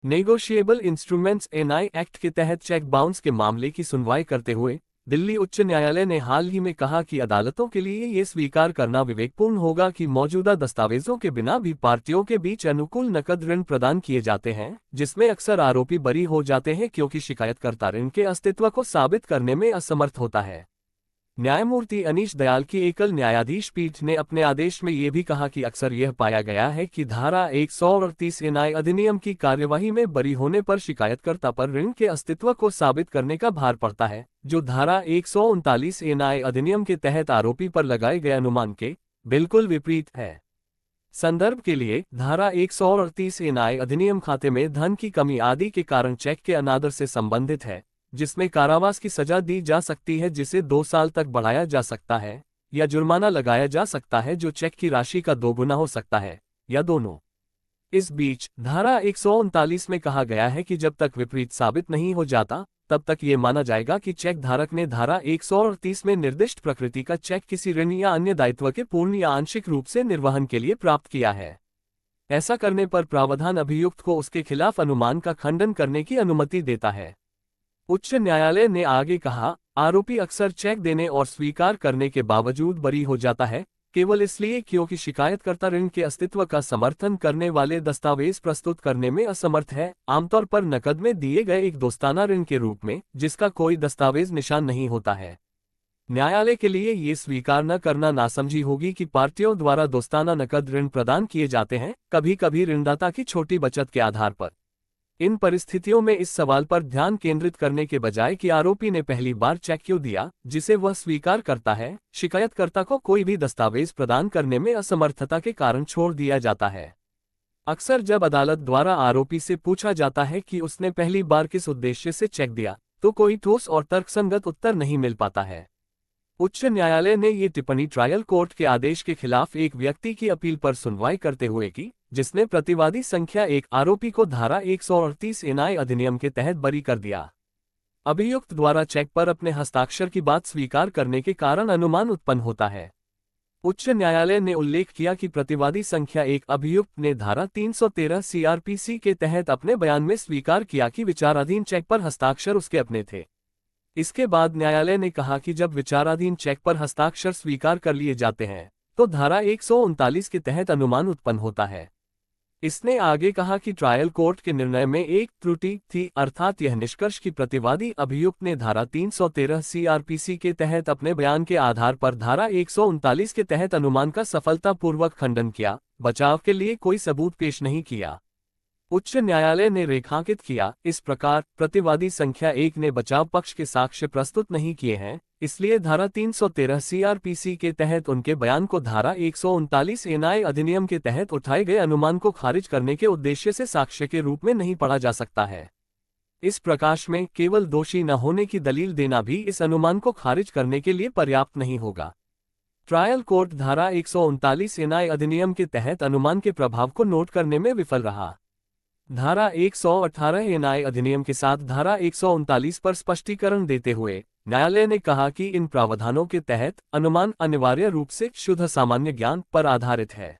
Negotiable instruments NI act के तहत cheque bounce के मामले की सुनवाई करते हुए दिल्ली उच्च न्यायालय ने हाल ही में कहा कि अदालतों के लिए ये स्वीकार करना विवेकपूर्ण होगा कि मौजूदा दस्तावेजों के बिना भी पार्टियों के बीच अनुकूल नकद ऋण प्रदान किए जाते हैं, जिसमें अक्सर आरोपी बरी हो जाते हैं क्योंकि शिकायतकर्ता ऋण के अस्तित्व को साबित करने में असमर्थ होता है। न्यायमूर्ति अनीश दयाल की एकल न्यायाधीश पीठ ने अपने आदेश में ये भी कहा कि अक्सर यह पाया गया है कि धारा 138 एनआई अधिनियम की कार्यवाही में बरी होने पर शिकायतकर्ता पर ऋण के अस्तित्व को साबित करने का भार पड़ता है, जो धारा 139 एनआई अधिनियम के तहत आरोपी पर लगाए गए अनुमान के बिल्कुल विपरीत है। संदर्भ के लिए, धारा 138 एनआई अधिनियम खाते में धन की कमी आदि के कारण चेक के अनादर से संबंधित है, जिसमें कारावास की सजा दी जा सकती है जिसे 2 साल तक बढ़ाया जा सकता है, या जुर्माना लगाया जा सकता है जो चेक की राशि का 2 गुना हो सकता है, या दोनों। इस बीच धारा 139 में कहा गया है कि जब तक विपरीत साबित नहीं हो जाता, तब तक ये माना जाएगा कि चेक धारक ने धारा 138 में निर्दिष्ट प्रकृति का चेक किसी ऋण या अन्य दायित्व के पूर्ण या आंशिक रूप से निर्वहन के लिए प्राप्त किया है। ऐसा करने पर प्रावधान अभियुक्त को उसके खिलाफ अनुमान का खंडन करने की अनुमति देता है। उच्च न्यायालय ने आगे कहा, आरोपी अक्सर चेक देने और स्वीकार करने के बावजूद बरी हो जाता है, केवल इसलिए क्योंकि शिकायतकर्ता ऋण के अस्तित्व का समर्थन करने वाले दस्तावेज प्रस्तुत करने में असमर्थ है, आमतौर पर नकद में दिए गए एक दोस्ताना ऋण के रूप में, जिसका कोई दस्तावेज निशान नहीं होता है। न्यायालय के लिए ये स्वीकार न करना नासमझी होगी कि पार्टियों द्वारा दोस्ताना नकद ऋण प्रदान किए जाते हैं, कभी कभी ऋणदाता की छोटी बचत के आधार पर। इन परिस्थितियों में इस सवाल पर ध्यान केंद्रित करने के बजाय कि आरोपी ने पहली बार चेक क्यों दिया, जिसे वह स्वीकार करता है, शिकायतकर्ता को कोई भी दस्तावेज प्रदान करने में असमर्थता के कारण छोड़ दिया जाता है। अक्सर जब अदालत द्वारा आरोपी से पूछा जाता है कि उसने पहली बार किस उद्देश्य से चेक दिया, तो कोई ठोस और तर्कसंगत उत्तर नहीं मिल पाता है। उच्च न्यायालय ने ये टिप्पणी ट्रायल कोर्ट के आदेश के खिलाफ एक व्यक्ति की अपील पर सुनवाई करते हुए की, जिसने प्रतिवादी संख्या 1 आरोपी को धारा 138 एनआई अधिनियम के तहत बरी कर दिया। अभियुक्त द्वारा चेक पर अपने हस्ताक्षर की बात स्वीकार करने के कारण अनुमान उत्पन्न होता है। उच्च न्यायालय ने उल्लेख किया कि प्रतिवादी संख्या 1 अभियुक्त ने धारा 313 सीआरपीसी के तहत अपने बयान में स्वीकार किया कि विचाराधीन चेक पर हस्ताक्षर उसके अपने थे। इसके बाद न्यायालय ने कहा कि जब विचाराधीन चेक पर हस्ताक्षर स्वीकार कर लिए जाते हैं, तो धारा 139 के तहत अनुमान उत्पन्न होता है। इसने आगे कहा कि ट्रायल कोर्ट के निर्णय में एक त्रुटि थी, अर्थात यह निष्कर्ष कि प्रतिवादी अभियुक्त ने धारा 313 सीआरपीसी के तहत अपने बयान के आधार पर धारा 139 के तहत अनुमान का सफलतापूर्वक खंडन किया, बचाव के लिए कोई सबूत पेश नहीं किया। उच्च न्यायालय ने रेखांकित किया, इस प्रकार प्रतिवादी संख्या 1 ने बचाव पक्ष के साक्ष्य प्रस्तुत नहीं किए हैं, इसलिए धारा 313 सीआरपीसी के तहत उनके बयान को धारा 139 एनआई अधिनियम के तहत उठाए गए अनुमान को खारिज करने के उद्देश्य से साक्ष्य के रूप में नहीं पढ़ा जा सकता है। इस प्रकाश में केवल दोषी न होने की दलील देना भी इस अनुमान को खारिज करने के लिए पर्याप्त नहीं होगा। ट्रायल कोर्ट धारा 139 एनआई अधिनियम के तहत अनुमान के प्रभाव को नोट करने में विफल रहा। धारा 118 एनआई अधिनियम के साथ धारा 139 पर स्पष्टीकरण देते हुए न्यायालय ने कहा कि इन प्रावधानों के तहत अनुमान अनिवार्य रूप से शुद्ध सामान्य ज्ञान पर आधारित है।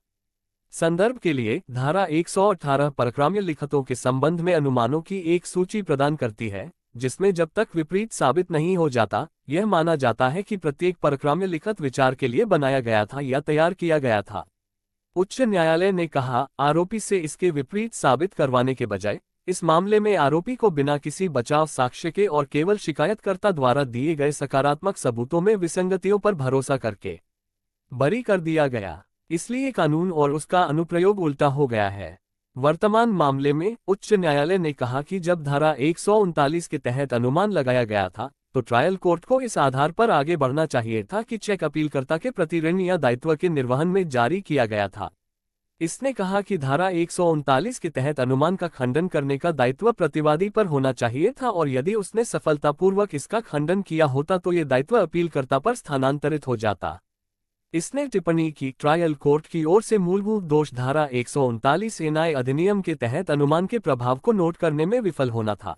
संदर्भ के लिए, धारा 118 परक्राम्य लिखतों के संबंध में अनुमानों की एक सूची प्रदान करती है, जिसमें जब तक विपरीत साबित नहीं हो जाता, यह माना जाता है कि प्रत्येक परक्राम्य लिखत विचार के लिए बनाया गया था या तैयार किया गया था। उच्च न्यायालय ने कहा, आरोपी से इसके विपरीत साबित करवाने के बजाय इस मामले में आरोपी को बिना किसी बचाव साक्ष्य के और केवल शिकायतकर्ता द्वारा दिए गए सकारात्मक सबूतों में विसंगतियों पर भरोसा करके बरी कर दिया गया। इसलिए कानून और उसका अनुप्रयोग उल्टा हो गया है। वर्तमान मामले में उच्च न्यायालय ने कहा कि जब धारा 139 के तहत अनुमान लगाया गया था, तो ट्रायल कोर्ट को इस आधार पर आगे बढ़ना चाहिए था कि चेक अपीलकर्ता के प्रति ऋण या दायित्व के निर्वहन में जारी किया गया था। इसने कहा कि धारा 139 के तहत अनुमान का खंडन करने का दायित्व प्रतिवादी पर होना चाहिए था, और यदि उसने सफलतापूर्वक इसका खंडन किया होता तो ये दायित्व अपीलकर्ता पर स्थानांतरित हो जाता। इसने टिप्पणी की, ट्रायल कोर्ट की ओर से मूलभूत दोष धारा 139 एनआई अधिनियम के तहत अनुमान के प्रभाव को नोट करने में विफल होना था।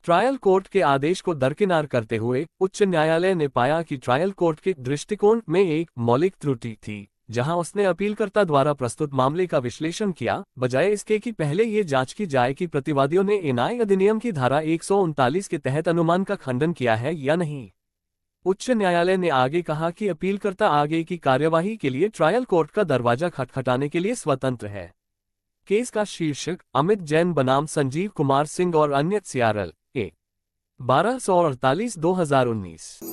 ट्रायल कोर्ट के आदेश को दरकिनार करते हुए उच्च न्यायालय ने पाया कि ट्रायल कोर्ट के दृष्टिकोण में एक मौलिक त्रुटि थी, जहां उसने अपीलकर्ता द्वारा प्रस्तुत मामले का विश्लेषण किया, बजाय इसके कि पहले ये जांच की जाए कि प्रतिवादियों ने एनआई अधिनियम की धारा 139 के तहत अनुमान का खंडन किया है या नहीं। उच्च न्यायालय ने आगे कहा कि अपीलकर्ता आगे की कार्यवाही के लिए ट्रायल कोर्ट का दरवाजा खटखटाने के लिए स्वतंत्र है। केस का शीर्षक अमित जैन बनाम संजीव कुमार सिंह और अन्य CRL 1248/2019।